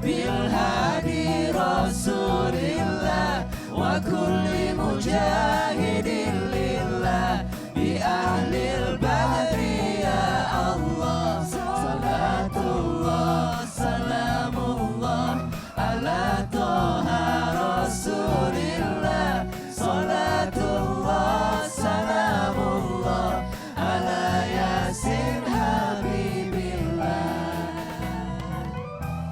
بالهادي رسول الله وكل مجاهد لله بأهل البدر يا الله صلاة الله سلام الله على طه رسول الله صلاة الله سلام الله على ياسين حبيب الله.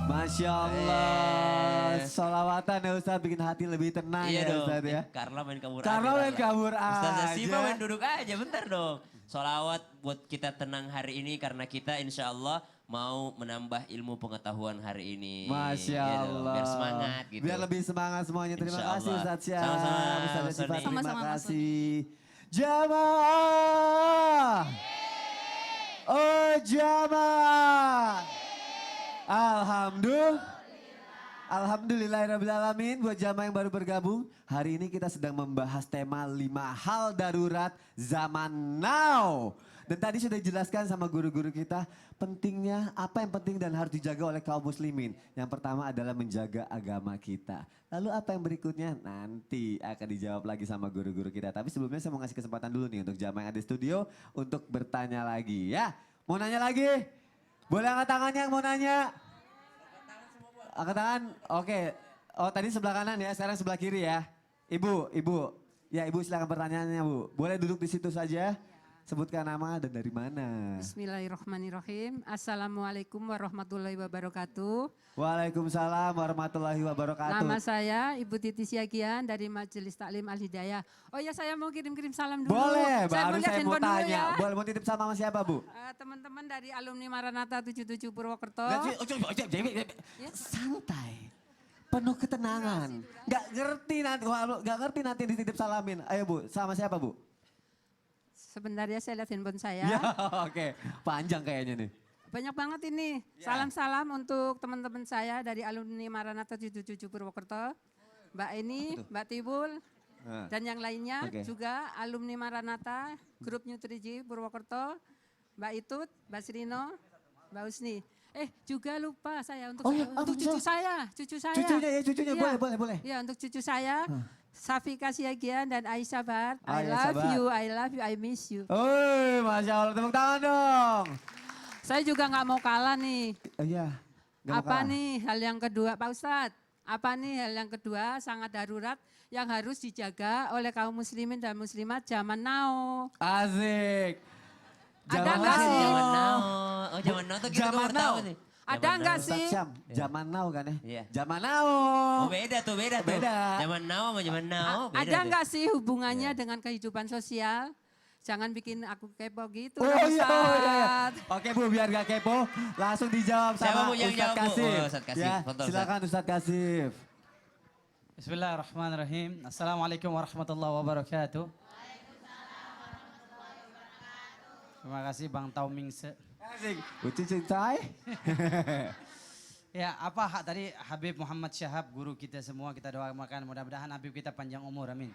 Masya Allah, sholawatan ya Ustadz bikin hati lebih tenang Iya ya dong, Ustadz ya. Carla main kabur Carla aja. main kabur Ustazah aja. Siva main duduk aja, bentar dong. Sholawat buat kita tenang hari ini karena kita insya Allah mau menambah ilmu pengetahuan hari ini. Masya Iya dong, Allah. biar semangat gitu. Biar lebih semangat semuanya. Terima Insya kasih Allah. Ustadz Syah. Sama-sama, Ustazah Mas Siva, Sony. terima Sama-sama, Mas kasih. Jamaah. Oh jamaah. Alhamdulillahirrahmanirrahim. Buat jamaah yang baru bergabung, hari ini kita sedang membahas tema 5 hal darurat zaman now. Dan tadi sudah dijelaskan sama guru-guru kita pentingnya, apa yang penting dan harus dijaga oleh kaum muslimin. Yang pertama adalah menjaga agama kita. Lalu apa yang berikutnya? Nanti akan dijawab lagi sama guru-guru kita. Tapi sebelumnya saya mau ngasih kesempatan dulu nih untuk jamaah yang ada di studio untuk bertanya lagi ya. Mau nanya lagi? Boleh angkat tangannya yang mau nanya? Angkat tangan, oke. Oh tadi sebelah kanan ya, sekarang sebelah kiri ya. Ibu. Ya ibu silakan pertanyaannya Bu. Boleh duduk di situ saja. Sebutkan nama dan dari mana. Bismillahirrahmanirrahim. Assalamualaikum warahmatullahi wabarakatuh. Waalaikumsalam warahmatullahi wabarakatuh. Nama saya Ibu Titi Siagian dari Majelis Taklim Al Hidayah. Oh ya saya mau kirim-kirim salam dulu. Boleh, baru lihat saya mau handphone dulu tanya. ya. Boleh mau titip sama siapa Bu? Teman-teman dari alumni Maranatha 77 Purwokerto. Santai. Penuh ketenangan. Gak ngerti nanti dititip salamin. Ayo Bu, sama siapa Bu? Sebentar ya saya lihat handphone saya. Ya, oke. Panjang kayaknya nih. Banyak banget ini. Salam-salam untuk teman-teman saya dari alumni Maranatha 77 Purwokerto. Mbak Eni, Mbak Tibul, dan yang lainnya juga alumni Maranatha, grup Nutriji Purwokerto, Mbak Itut, Mbak Srino, Mbak Usni. Juga lupa saya untuk cucu saya. Cucunya ya, cucunya Iya. boleh. Ya untuk cucu saya, Safika Siagian dan Aisyah Bahar. I Aisyah love Bahar. you, I miss you. Oi, Masya Allah, tepuk tangan dong. Saya juga nggak mau kalah nih. Iya. nggak mau Apa kalah. nih hal yang kedua Pak Ustadz? Apa nih hal yang kedua sangat darurat yang harus dijaga oleh kaum muslimin dan muslimat zaman now? Asik. Ada nggak sih? Zaman now. Oh zaman now tuh kita Zaman baru tahu now. nih. Ada Zaman nggak now. sih? Ustadz Syam, zaman now kan ya? Iya. Zaman now. Oh beda tuh. Beda. Zaman now sama zaman now beda Ada tuh. nggak sih hubungannya dengan kehidupan sosial? Jangan bikin aku kepo gitu. Oh Pak iya, Ustadz. Oke Bu, biar gak kepo, langsung dijawab Siapa sama Bu yang Ustadz jawab, Bu? Kasif. Oh, Ustadz Kasif. Ya, Foto, silakan Ustadz Kasif. Bismillahirrahmanirrahim. Assalamualaikum warahmatullahi wabarakatuh. Terima kasih Bang Taumingse. Asik. Uci cintai. Ya, apa tadi Habib Muhammad Syahab, guru kita semua, kita doakan mudah-mudahan Habib kita panjang umur, amin.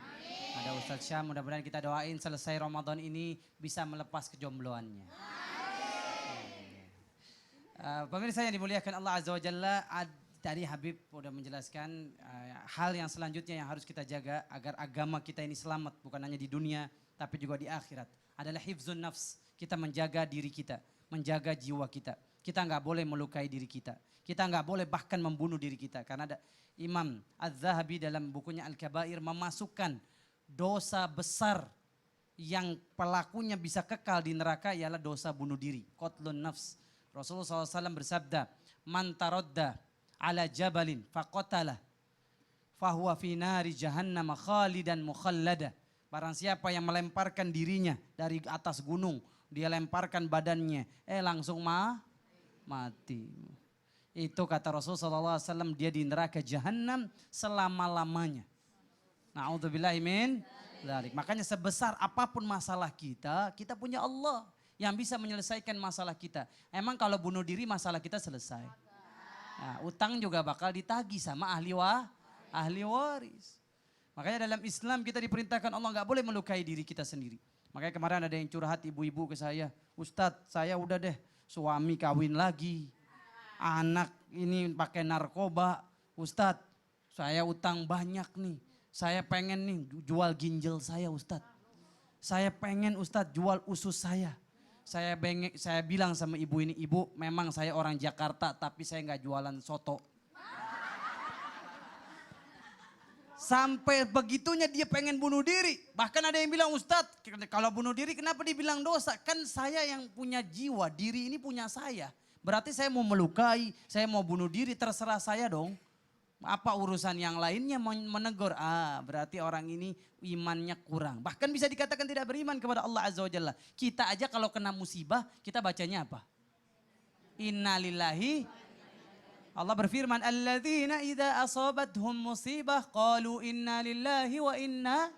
Ada Ustadz Syam, mudah-mudahan kita doain selesai Ramadan ini bisa melepas kejombloannya. Pemirsa yang dimuliakan Allah Azza wa Jalla, tadi Habib sudah menjelaskan hal yang selanjutnya yang harus kita jaga agar agama kita ini selamat, bukan hanya di dunia tapi juga di akhirat. Adalah hifzun nafs, kita menjaga diri kita, menjaga jiwa kita. Kita nggak boleh melukai diri kita. Kita nggak boleh bahkan membunuh diri kita. Karena ada Imam Az-Zahabi dalam bukunya Al-Kabair memasukkan dosa besar yang pelakunya bisa kekal di neraka ialah dosa bunuh diri. Qatlun nafs. Rasulullah SAW bersabda, Man taradda ala jabalin faqatalah fahuwa fi nari jahannam khalidan mukhallada. Barang siapa yang melemparkan dirinya dari atas gunung, dia lemparkan badannya, langsung mati. Itu kata Rasulullah SAW, dia di neraka jahanam selama-lamanya. Na'udzubillahi min dzalik. Makanya sebesar apapun masalah kita, kita punya Allah yang bisa menyelesaikan masalah kita. Emang kalau bunuh diri masalah kita selesai. Nah, utang juga bakal ditagih sama ahli waris. Makanya dalam Islam kita diperintahkan Allah nggak boleh melukai diri kita sendiri. Makanya kemarin ada yang curhat ibu-ibu ke saya, Ustadz saya udah deh suami kawin lagi. Anak ini pakai narkoba. Ustadz, saya utang banyak nih. Saya pengen nih jual ginjal saya Ustadz. Saya pengen Ustadz jual usus saya. Saya bilang sama ibu ini, ibu memang saya orang Jakarta tapi saya nggak jualan soto. Sampai begitunya dia pengen bunuh diri. Bahkan ada yang bilang, Ustadz kalau bunuh diri kenapa dibilang dosa? Kan saya yang punya jiwa, diri ini punya saya. Berarti saya mau melukai, saya mau bunuh diri, terserah saya dong. Apa urusan yang lainnya menegur? Berarti orang ini imannya kurang. Bahkan bisa dikatakan tidak beriman kepada Allah Azza wa Jalla. Kita aja kalau kena musibah, kita bacanya apa? Innalillahi. Allah berfirman, alladzina idza asabathum musibah qalu inna lillahi wa inna.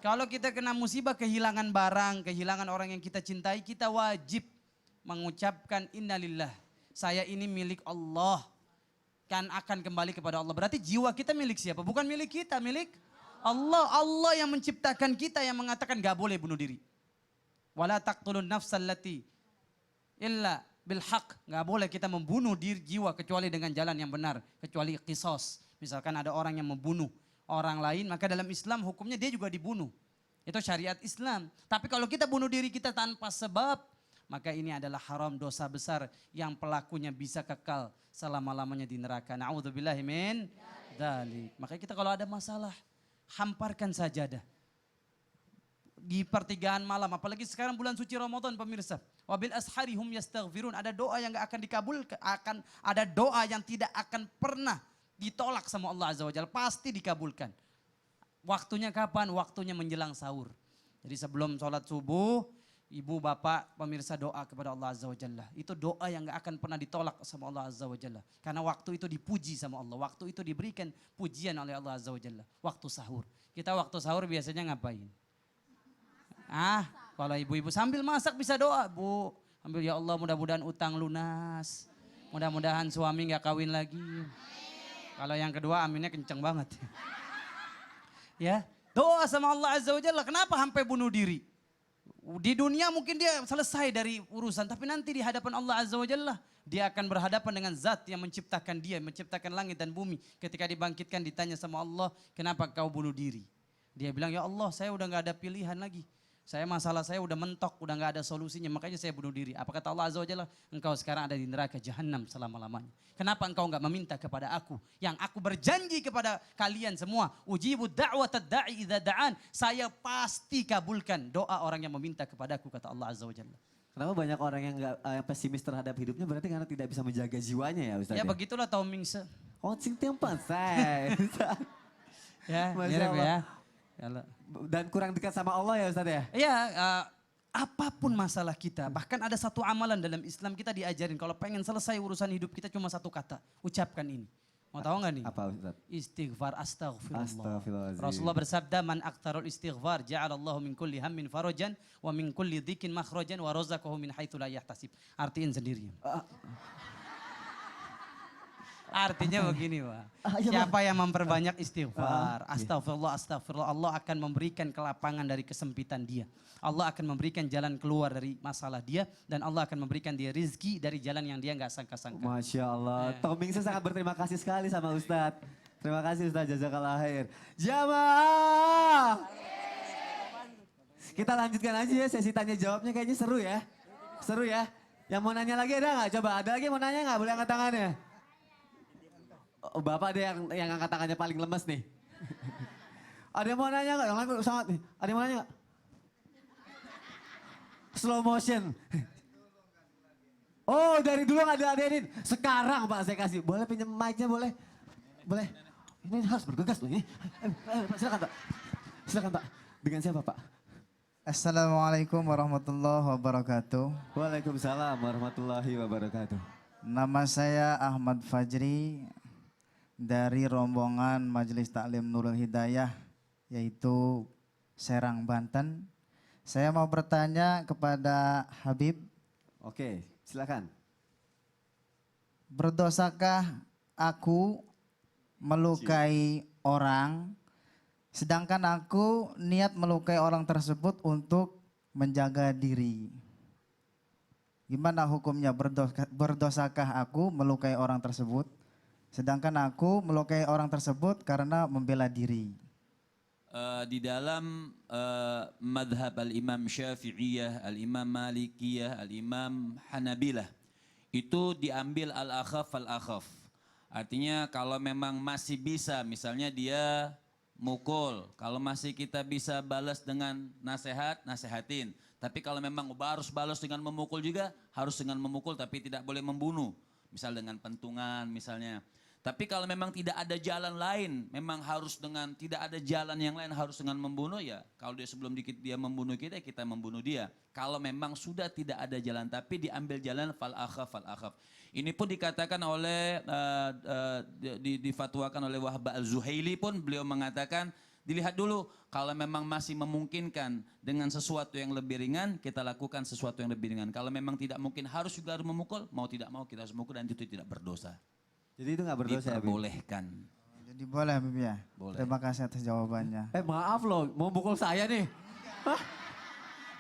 Kalau kita kena musibah, kehilangan barang, kehilangan orang yang kita cintai, kita wajib mengucapkan innalillah. Saya ini milik Allah. Kan akan kembali kepada Allah. Berarti jiwa kita milik siapa? Bukan milik kita, milik Allah. Allah yang menciptakan kita, yang mengatakan gak boleh bunuh diri. Wala taqtulun nafsallati illa bilhaq. Gak boleh kita membunuh diri jiwa kecuali dengan jalan yang benar. Kecuali qisas. Misalkan ada orang yang membunuh orang lain, maka dalam Islam hukumnya dia juga dibunuh. Itu syariat Islam. Tapi kalau kita bunuh diri kita tanpa sebab, maka ini adalah haram, dosa besar yang pelakunya bisa kekal selama-lamanya di neraka. Na'udzubillahi min dzalik. Makanya kita kalau ada masalah, hamparkan sajadah. Di pertigaan malam, apalagi sekarang bulan suci Ramadan pemirsa. Wabil asharihum yastaghfirun. Ada doa yang gak akan dikabulkan, ada doa yang tidak akan pernah ditolak sama Allah Azza wa Jalla. Pasti dikabulkan. Waktunya kapan? Waktunya menjelang sahur. Jadi sebelum sholat subuh, ibu, bapak, pemirsa doa kepada Allah Azza wa Jalla. Itu doa yang gak akan pernah ditolak sama Allah Azza wa Jalla. Karena waktu itu dipuji sama Allah. Waktu itu diberikan pujian oleh Allah Azza wa Jalla. Waktu sahur. Kita waktu sahur biasanya ngapain? Kalau ibu-ibu sambil masak bisa doa. Bu, ambil ya Allah mudah-mudahan utang lunas. Mudah-mudahan suami gak kawin lagi. Kalau yang kedua aminnya kenceng banget. Ya, doa sama Allah Azza wa Jalla. Kenapa sampai bunuh diri? Di dunia mungkin dia selesai dari urusan, tapi nanti di hadapan Allah Azza wa Jalla dia akan berhadapan dengan zat yang menciptakan dia, menciptakan langit dan bumi. Ketika dibangkitkan ditanya sama Allah, kenapa kau bunuh diri? Dia bilang, ya Allah saya udah gak ada pilihan lagi. Masalah saya udah mentok, udah gak ada solusinya, makanya saya bunuh diri. Apa kata Allah Azza wa Jalla? Engkau sekarang ada di neraka jahanam selama-lamanya. Kenapa engkau gak meminta kepada aku? Yang aku berjanji kepada kalian semua. Ujibu da'watad da'i idza da'an. Saya pasti kabulkan doa orang yang meminta kepadaku, kata Allah Azza wa Jalla. Kenapa banyak orang yang pesimis terhadap hidupnya? Berarti karena tidak bisa menjaga jiwanya ya Ustaz? Ya begitulah Tom Mingse. Oh, sing tiempan saya. Ya, Masya mirip Allah. ya. Dan kurang dekat sama Allah ya Ustaz ya? Iya, apapun masalah kita. Bahkan ada satu amalan dalam Islam kita diajarin. Kalau pengen selesai urusan hidup kita cuma satu kata. Ucapkan ini. Mau tahu gak nih? Apa Ustaz? Istighfar, astaghfirullah. Astagfirullahaladzim. Rasulullah bersabda, man aktarul istighfar, ja'alallahu min kulli hammin farajan, wa min kulli dhikin makhrajan, wa razaqahu min haitsu la yahtasib. Artiin sendiri. Artinya begini Pak, siapa yang memperbanyak istighfar, astagfirullah, astagfirullah, Allah akan memberikan kelapangan dari kesempitan dia. Allah akan memberikan jalan keluar dari masalah dia, dan Allah akan memberikan dia rizki dari jalan yang dia gak sangka-sangka. Masya Allah, Toming saya sangat berterima kasih sekali sama Ustadz. Terima kasih Ustadz, jazakallah khair. Jamaah! Kita lanjutkan aja ya sesi tanya jawabnya, kayaknya seru ya. Seru ya. Yang mau nanya lagi ada gak? Coba ada lagi yang mau nanya gak? Boleh angkat tangannya. Oh, Bapak ada yang angkat tangannya paling lemes nih. Ada yang mau nanya gak? Yang lain sangat nih. Ada yang mau nanya gak? Slow motion. Oh dari dulu gak diladenin. Sekarang Pak saya kasih. Boleh pinjam mic-nya boleh? Boleh. Ini harus bergegas loh ini. Silakan Pak. Silakan Pak. Dengan siapa Pak? Assalamualaikum warahmatullahi wabarakatuh. Waalaikumsalam warahmatullahi wabarakatuh. Nama saya Ahmad Fajri dari rombongan Majelis Taklim Nurul Hidayah, yaitu Serang, Banten. Saya mau bertanya kepada Habib. Oke, silakan. Berdosakah aku melukai orang, sedangkan aku niat melukai orang tersebut untuk menjaga diri? Gimana hukumnya, berdosakah aku melukai orang tersebut? Sedangkan aku melukai orang tersebut karena membela diri. Di dalam madhab al-imam Syafi'iyah, al-imam Malikiyah, al-imam Hanabilah, itu diambil al-akhaf fal-akhaf. Artinya kalau memang masih bisa, misalnya dia mukul, kalau masih kita bisa balas dengan nasihat, nasihatin. Tapi kalau memang harus balas dengan memukul juga, harus dengan memukul tapi tidak boleh membunuh. Misal dengan pentungan misalnya. Tapi kalau memang tidak ada jalan lain, memang harus dengan, tidak ada jalan yang lain harus dengan membunuh ya. Kalau dia sebelum dia membunuh kita, kita membunuh dia. Kalau memang sudah tidak ada jalan, tapi diambil jalan fal-akhaf, fal-akhaf. Ini pun dikatakan oleh, difatwakan oleh Wahbah al-Zuhaili pun, beliau mengatakan, dilihat dulu, kalau memang masih memungkinkan dengan sesuatu yang lebih ringan, kita lakukan sesuatu yang lebih ringan. Kalau memang tidak mungkin harus juga harus memukul, mau tidak mau kita harus memukul dan itu tidak berdosa. Jadi itu nggak berdosa ya, Habib? Diperbolehkan. Jadi boleh Habib ya? Boleh. Terima kasih atas jawabannya. Maaf loh, mau pukul saya nih. Hah?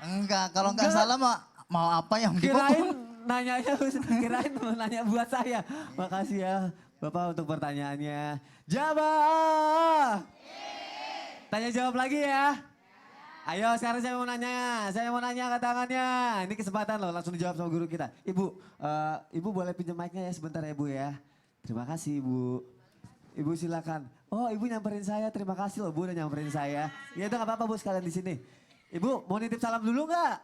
Enggak, kalau enggak salah mau apa yang Kirain dipukul? nanyanya, kirain mau nanya buat saya. Makasih ya Bapak untuk pertanyaannya. Jawab. Tanya jawab lagi ya. Ayo sekarang saya mau nanya ke tangannya. Ini kesempatan loh, langsung dijawab sama guru kita. Ibu boleh pinjam mic-nya ya sebentar ya Bu ya. Terima kasih Ibu. Ibu silakan. Oh Ibu nyamperin saya, terima kasih loh Bu udah nyamperin saya. Ya itu gak apa-apa Bu sekalian di sini. Ibu mau nitip salam dulu gak?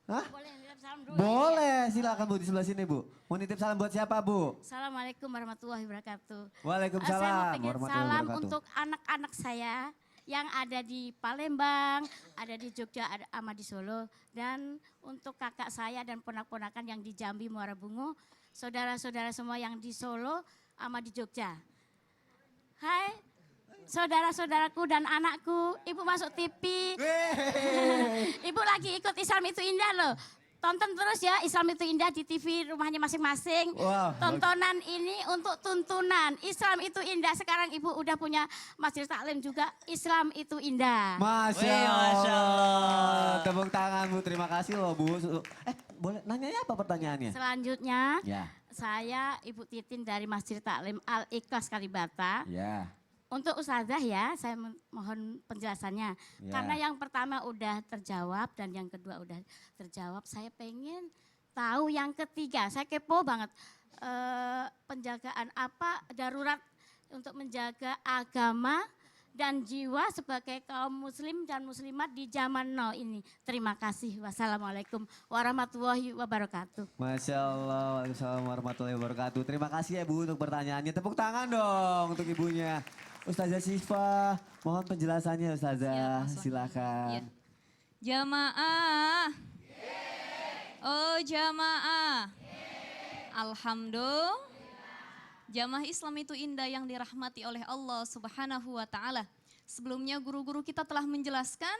Hah? Boleh nitip salam dulu. Boleh, silakan Bu di sebelah sini Bu. Mau nitip salam buat siapa Bu? Assalamualaikum warahmatullahi wabarakatuh. Waalaikumsalam Saya mau pengen warahmatullahi salam wabarakatuh. untuk anak-anak saya yang ada di Palembang, ada di Jogja, ada sama di Solo. Dan untuk kakak saya dan ponak-ponakan yang di Jambi, Muara Bungo. Saudara-saudara semua yang di Solo sama di Jogja. Hai saudara-saudaraku dan anakku, Ibu masuk TV. Ibu lagi ikut Islam itu Indah loh. Tonton terus ya Islam itu Indah di TV rumahnya masing-masing. Wah, Tontonan ini untuk tuntunan. Islam itu indah. Sekarang Ibu udah punya Masjid Taklim juga. Islam itu indah. Masya Wih, Masya Allah. Tepuk tangan Bu, terima kasih loh Bu. Boleh nanyanya apa pertanyaannya? Selanjutnya Ya. saya Ibu Titin dari Masjid Taklim Al-Ikhlas Kalibata. Ya. Untuk Ustazah ya, saya mohon penjelasannya. Ya. Karena yang pertama udah terjawab dan yang kedua udah terjawab. Saya pengen tahu yang ketiga, saya kepo banget. Penjagaan apa darurat untuk menjaga agama dan jiwa sebagai kaum muslim dan muslimat di zaman now ini. Terima kasih. Wassalamualaikum warahmatullahi wabarakatuh. Masya Allah, waalaikumsalam warahmatullahi wabarakatuh. Terima kasih ya Bu untuk pertanyaannya. Tepuk tangan dong untuk ibunya. Ustazah Syifa, mohon penjelasannya Ustazah, silakan. Jamaah. Oh jamaah. Alhamdulillah. Jamaah Islam itu indah yang dirahmati oleh Allah Subhanahu wa taala. Sebelumnya guru-guru kita telah menjelaskan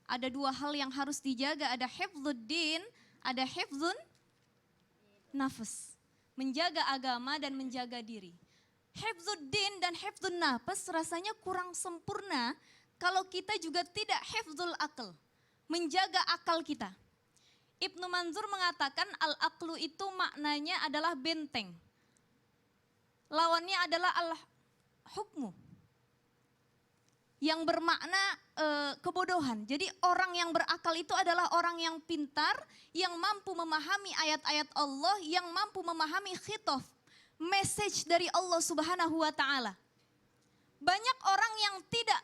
ada dua hal yang harus dijaga, ada hifdzuddin, ada hifdzun nafas. Menjaga agama dan menjaga diri. Hifdzuddin dan hifdzun nafas rasanya kurang sempurna kalau kita juga tidak hifdzul akal, menjaga akal kita. Ibnu Manzur mengatakan al-aqlu itu maknanya adalah benteng. Lawannya adalah al-hukmu. Yang bermakna kebodohan. Jadi orang yang berakal itu adalah orang yang pintar, yang mampu memahami ayat-ayat Allah, yang mampu memahami khitof, message dari Allah Subhanahu wa taala. Banyak orang yang tidak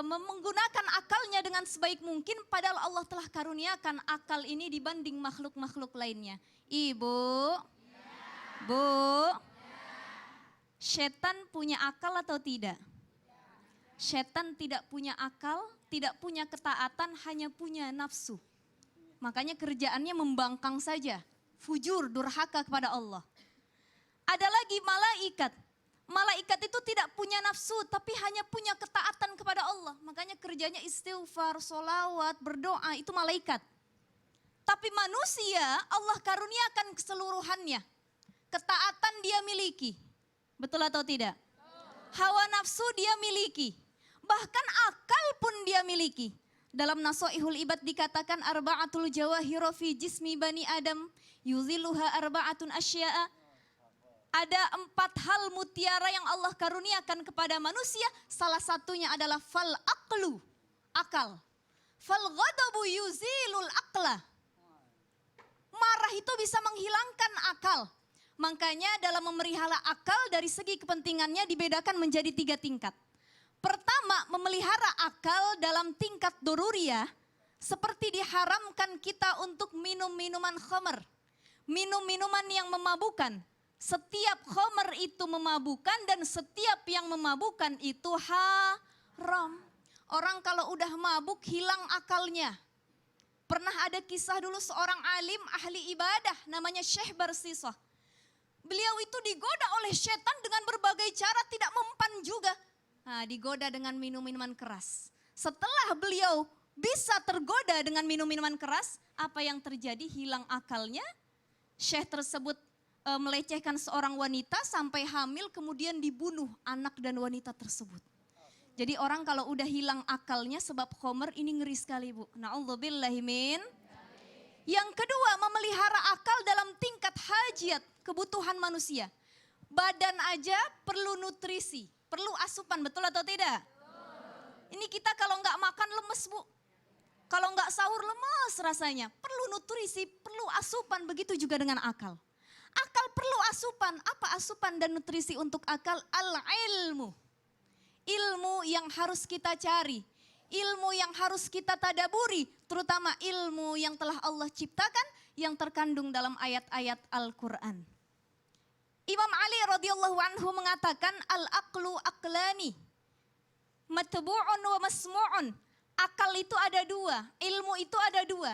menggunakan akalnya dengan sebaik mungkin padahal Allah telah karuniakan akal ini dibanding makhluk-makhluk lainnya. Ibu, Bu, setan punya akal atau tidak? Setan tidak punya akal, tidak punya ketaatan, hanya punya nafsu. Makanya kerjaannya membangkang saja, fujur, durhaka kepada Allah. Ada lagi malaikat. Malaikat itu tidak punya nafsu tapi hanya punya ketaatan kepada Allah. Makanya kerjanya istighfar, solawat, berdoa, itu malaikat. Tapi manusia Allah karuniakan keseluruhannya. Ketaatan dia miliki. Betul atau tidak? Hawa nafsu dia miliki. Bahkan akal pun dia miliki. Dalam Nasoihul Ibad dikatakan arba'atul jawahiru fi jismi bani Adam yuziluha arba'atun asya'a. Ada 4 hal mutiara yang Allah karuniakan kepada manusia. Salah satunya adalah fal aqlu, akal. Fal ghadabu yuzilul aqla. Marah itu bisa menghilangkan akal. Makanya dalam memelihara akal dari segi kepentingannya dibedakan menjadi 3 tingkat. Pertama, memelihara akal dalam tingkat doruriyah seperti diharamkan kita untuk minum minuman khamr. Minum minuman yang memabukkan. Setiap khamr itu memabukkan dan setiap yang memabukkan itu haram. Orang kalau udah mabuk hilang akalnya. Pernah ada kisah dulu seorang alim ahli ibadah namanya Syekh Barsisah. Beliau itu digoda oleh setan dengan berbagai cara, tidak mempan juga. Nah, digoda dengan minum-minuman keras. Setelah beliau bisa tergoda dengan minum-minuman keras, apa yang terjadi? Hilang akalnya. Syekh tersebut melecehkan seorang wanita sampai hamil, kemudian dibunuh anak dan wanita tersebut. Jadi orang kalau udah hilang akalnya sebab khamr ini ngeri sekali, Bu. Na'udzubillahi min. Yang kedua, memelihara akal dalam tingkat hajat, kebutuhan manusia. Badan aja perlu nutrisi, perlu asupan, betul atau tidak? Ini kita kalau nggak makan lemes, Bu. Kalau nggak sahur lemes rasanya. Perlu nutrisi, perlu asupan, begitu juga dengan akal. Akal perlu asupan. Apa asupan dan nutrisi untuk akal? Al-ilmu. Ilmu yang harus kita cari. Ilmu yang harus kita tadaburi. Terutama ilmu yang telah Allah ciptakan yang terkandung dalam ayat-ayat Al-Quran. Imam Ali radhiyallahu anhu mengatakan al-aqlu aqlani. Matbu'un wa masmu'un. Akal itu ada 2, ilmu itu ada 2.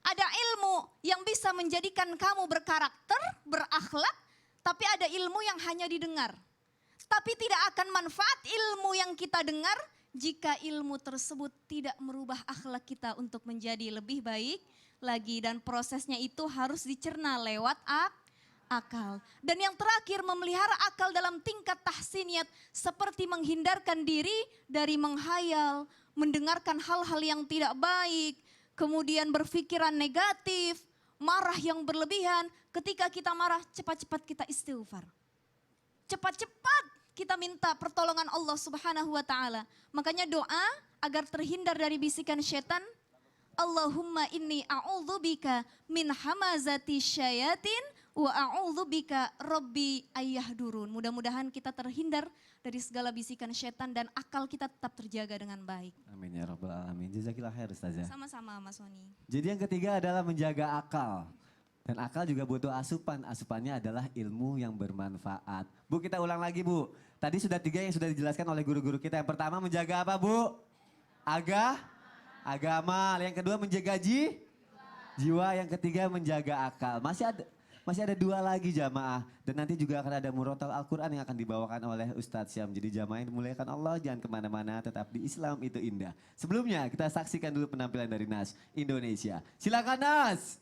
Ada ilmu yang bisa menjadikan kamu berkarakter, berakhlak, tapi ada ilmu yang hanya didengar. Tapi tidak akan manfaat ilmu yang kita dengar jika ilmu tersebut tidak merubah akhlak kita untuk menjadi lebih baik lagi. Dan prosesnya itu harus dicerna lewat akal. Dan yang terakhir, memelihara akal dalam tingkat tahsiniyat seperti menghindarkan diri dari menghayal, mendengarkan hal-hal yang tidak baik, kemudian berpikiran negatif, marah yang berlebihan. Ketika kita marah, cepat-cepat kita istighfar. Cepat-cepat kita minta pertolongan Allah Subhanahu wa taala. Makanya doa agar terhindar dari bisikan setan, Allahumma inni a'udzubika min hamazati syayatin wa a'udzubika rabbi ayyahdurun. Mudah-mudahan kita terhindar dari segala bisikan setan dan akal kita tetap terjaga dengan baik. Amin ya rabbal alamin. Jazakillah khair Ustazah. Sama-sama Mas Soni. Jadi yang ketiga adalah menjaga akal. Dan akal juga butuh asupan. Asupannya adalah ilmu yang bermanfaat. Bu, kita ulang lagi, Bu. Tadi sudah 3 yang sudah dijelaskan oleh guru-guru kita. Yang pertama menjaga apa, Bu? Agama. Yang kedua menjaga jiwa. Yang ketiga menjaga akal. Masih ada 2 lagi jamaah. Dan nanti juga akan ada murotal Al-Quran yang akan dibawakan oleh Ustadz Syam. Jadi jamaah yang dimuliakan Allah, jangan kemana-mana, tetap di Islam itu indah. Sebelumnya kita saksikan dulu penampilan dari Nas Indonesia. Silakan Nas.